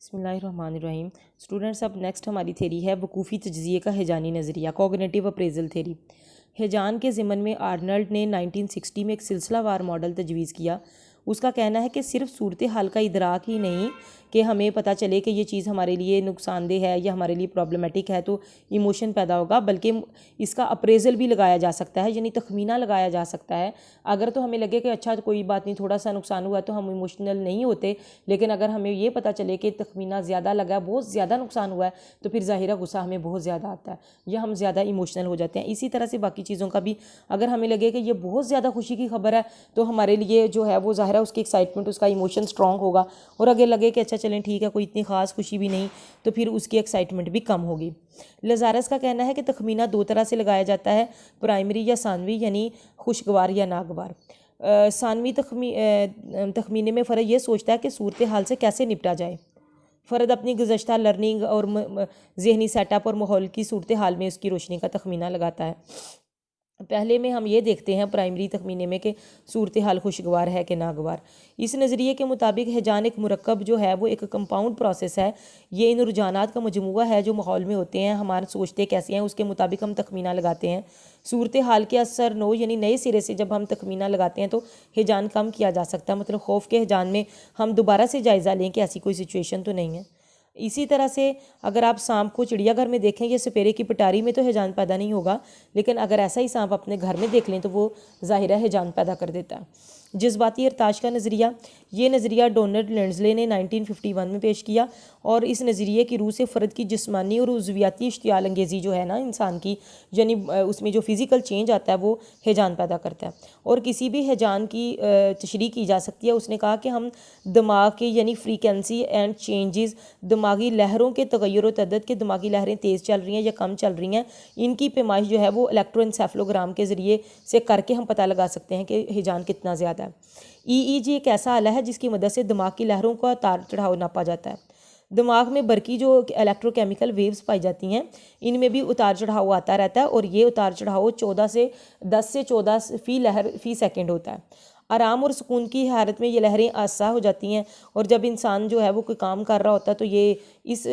बिस्मिल्लाहिर्रहमानिर्रहीम। स्टूडेंट्स, अब नेक्स्ट हमारी थेरी है वकूफ़ी तज्ज़िये का हिजानी नज़रिया, कॉग्निटिव अप्रेजल थेरी। हिजान के ज़िमन में आर्नल्ड ने 1960 में एक सिलसिलावार मॉडल तजवीज़ किया। उसका कहना है कि सिर्फ सूरत हाल का इदराक ही नहीं कि हमें पता चले कि ये चीज़ हमारे लिए नुकसानदेह है या हमारे लिए प्रॉब्लमेटिक है तो इमोशन पैदा होगा, बल्कि इसका अप्रेज़ल भी लगाया जा सकता है, यानी तखमीना लगाया जा सकता है। अगर तो हमें लगे कि अच्छा कोई बात नहीं, थोड़ा सा नुकसान हुआ तो हम इमोशनल नहीं होते, लेकिन अगर हमें ये पता चले कि तखमीना ज़्यादा लगा, बहुत ज़्यादा नुकसान हुआ है, तो फिर ज़ाहिरा गुस्सा हमें बहुत ज़्यादा आता है या हम ज़्यादा इमोशनल हो जाते हैं। इसी तरह से बाकी चीज़ों का भी अगर हमें लगे कि ये बहुत ज़्यादा खुशी की खबर है तो हमारे लिए जो है वो ज़ाहिरा उसकी एक्साइटमेंट, उसका इमोशन स्ट्रॉन्ग होगा। और अगर लगे कि अच्छा चलें ठीक है, कोई इतनी ख़ास खुशी भी नहीं, तो फिर उसकी एक्साइटमेंट भी कम होगी। लजारस का कहना है कि तखमीना दो तरह से लगाया जाता है, प्राइमरी या सानवी, यानी खुशगवार या नागवार। सानवी तखमीने में फ़र्द ये सोचता है कि सूरत हाल से कैसे निपटा जाए। फ़र्द अपनी गुज़श्ता लर्निंग और ज़हनी सेटअप और माहौल की सूरत हाल में उसकी रोशनी का तखमीना लगाता है। पहले में हम ये देखते हैं प्राइमरी तखमीने में कि सूरत हाल खुशगवार है कि नागवार। इस नज़रिए के मुताबिक हिजान एक मुरक्कब जो है वो एक कंपाउंड प्रोसेस है। ये इन रुझानात का मजमुआ है जो माहौल में होते हैं, हमारे सोचते कैसे हैं उसके मुताबिक हम तखमीना लगाते हैं। सूरत हाल के असर नो, यानी नए सिरे से जब हम तखमीना लगाते हैं तो हिजान कम किया जा सकता है। मतलब खौफ के हिजान में हम दोबारा से जायज़ा लें कि ऐसी कोई सिचुएशन तो नहीं है। इसी तरह से अगर आप सांप को चिड़ियाघर में देखें या सपेरे की पिटारी में तो हिजान पैदा नहीं होगा, लेकिन अगर ऐसा ही सांप अपने घर में देख लें तो वो ज़ाहिरा हिजान पैदा कर देता है। जज्बाती इरताश का नज़रिया, ये नज़रिया डोनाल्ड लेंज़ले ने 1951 में पेश किया और इस नज़रिए की रूह से फ़र्द की जिस्मानी और उज़वियाती इश्तियाल अंगेज़ी जो है ना इंसान की, यानी उसमें जो फ़िज़िकल चेंज आता है वो हिजान पैदा करता है। और किसी भी हिजान की तशरीह की जा सकती है। उसने कहा कि हम दिमाग के यानी फ्रीक्वेंसी एंड चेंजेस, दिमागी लहरों के तगय्युर व तदद के दिमागी लहरें तेज़ चल रही हैं या कम चल रही हैं, इनकी पैमाइश जो है वो इलेक्ट्रोएन्सेफलोग्राम के ज़रिए से करके हम पता लगा सकते हैं कि हिजान कितना ज़्यादा है। EEG एक ऐसा आला है जिसकी मदद से दिमाग की लहरों का तार चढ़ाव नापा जाता है। दिमाग में बरकी जो इलेक्ट्रोकेमिकल वेव्स पाई जाती हैं, इनमें भी उतार चढ़ाव आता रहता है और ये उतार चढ़ाव 10 से 14 फ़ी लहर फ़ी सेकंड होता है। आराम और सुकून की हालत में ये लहरें आसा हो जाती हैं और जब इंसान जो है वो कोई काम कर रहा होता है तो ये इस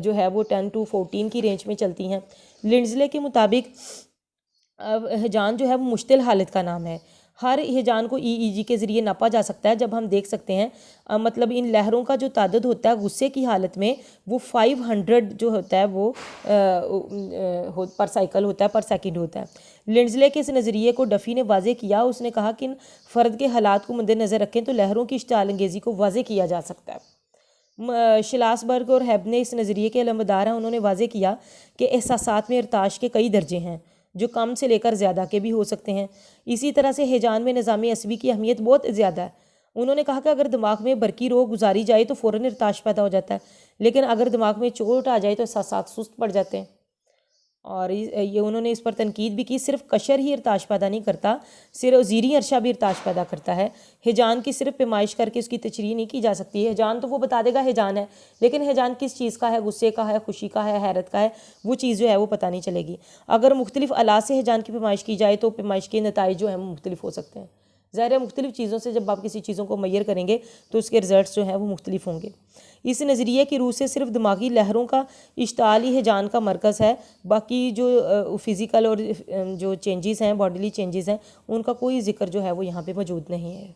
जो है वो 10 to 14 की रेंज में चलती हैं। लिंडज़ले के मुताबिक हिजान जो है वो मुश्तिल हालत का नाम है। हर हिजान को EEG के ज़रिए नापा जा सकता है। जब हम देख सकते हैं मतलब इन लहरों का जो तादाद होता है गुस्से की हालत में वो 500 जो होता है वो पर साइकिल होता है, पर सेकंड होता है। लिंडज़ले के इस नज़रिए को डफ़ी ने वाज़े किया। उसने कहा कि फ़र्द के हालात को मद्देनज़र रखें तो लहरों की इश्तियाल अंगेज़ी को वाज़े किया जा सकता है। शिलासबर्ग और हैब ने इस नज़रिए के अलमदार हैं। उन्होंने वाज़े किया कि एहसासात में इरताश के कई दर्जे हैं जो कम से लेकर ज़्यादा के भी हो सकते हैं। इसी तरह से हिजान में निज़ाम असबी की अहमियत बहुत ज़्यादा है। उन्होंने कहा कि अगर दिमाग में बरकी रो गुजारी जाए तो फ़ौरन इरताश पैदा हो जाता है, लेकिन अगर दिमाग में चोट आ जाए तो एहसासात सुस्त पड़ जाते हैं। और ये उन्होंने इस पर तनकीद भी की, सिर्फ कशर ही इरताश पैदा नहीं करता, सिर्फ ज़ीरी अरशा भी इरताश पैदा करता है। हिजान की सिर्फ पैमाइश करके उसकी तशरीह नहीं की जा सकती है। हिजान तो वो बता देगा हिजान है, लेकिन हिजान किस चीज़ का है, गुस्से का है, खुशी का है, हैरत का है, वो चीज़ जो है वो पता नहीं चलेगी। अगर मुख्तलिफ अला से हिजान की पैमाइश की जाए तो पैमाइश के नताइज जो हैं वो मुख्तलिफ हो सकते हैं। ज़ाहिर है मुख्तलिफ चीज़ों से जब आप किसी चीज़ों को मैयर करेंगे तो उसके रिजल्ट्स जो हैं वो मुख्तलिफ होंगे। इस नज़रिए की रूह से सिर्फ दिमागी लहरों का इश्ताल ही हिजान का मरकज़ है, बाकी जो फ़िज़िकल और जो चेंजेस हैं, बॉडीली चेंजेस हैं, उनका कोई ज़िक्र जो है वो यहाँ पे मौजूद नहीं है।